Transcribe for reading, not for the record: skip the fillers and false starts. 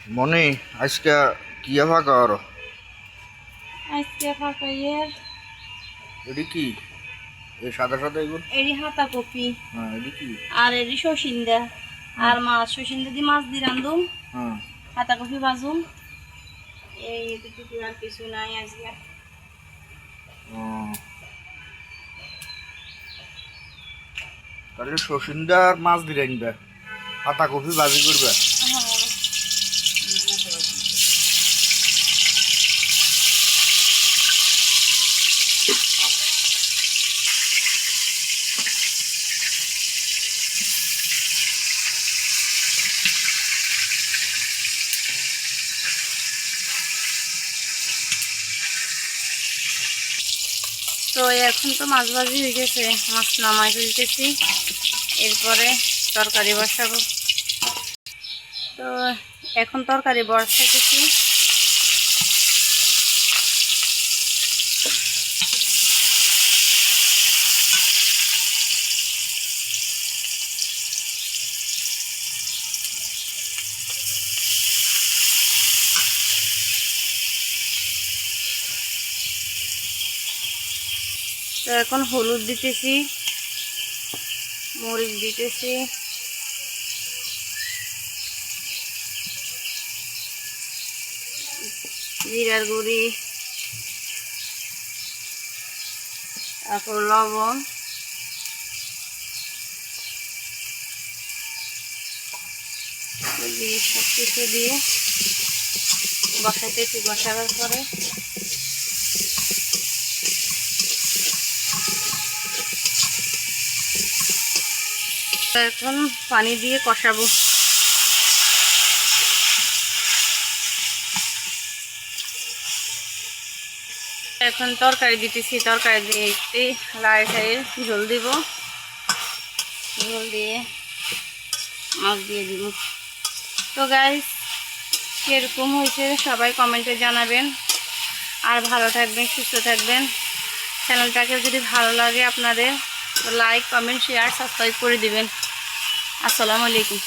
মনে আজকে কি ফাঁকা আরো আজকে ফাঁকা ইয়ের এডি কি এই সাদা সাদা এগুলো এরি হাতা কপি হ্যাঁ এডি কি আর এরি শসিন্দা আর মাছ শসিন্দা দিয়ে মাছ দিয়ে রান্ধুম হ্যাঁ হাতা কপি ভাজুম এই এতটুকু আর কিছু নাই আজকে। ও তাহলে শশিন্দা আর মাছ দিয়ে রাখবে পাতা কপি ভাজি করবে। তো এখন তো মাছ ভাজি হয়ে গেছে, মাছ নামাই ফেলতেছি, এরপরে তরকারি বসাবো। তো এখন তরকারি বসাতেছি। তো এখন হলুদ দিতেছি, মরিচ দিতেছি, জিরার গুঁড়ি, তারপর লবণ, দিয়ে সব কিছু দিয়ে বসাইতেছি। বসাবার পরে এখন পানি দিয়ে কষাবো। এখন তরকারি দিতেছি, তরকারি দিয়ে একটু লাড়ি সাইড ঝোল দিব, ঝোল দিয়ে মাছ দিয়ে দিব। তো গাইস, কিরকম হয়েছে সবাই কমেন্টে জানাবেন। আর ভালো থাকবেন, সুস্থ থাকবেন। চ্যানেলটাকে যদি ভালো লাগে আপনাদের, তো লাইক, কমেন্ট, শেয়ার, সাবস্ক্রাইব করে দিবেন। আসসালামু আলাইকুম।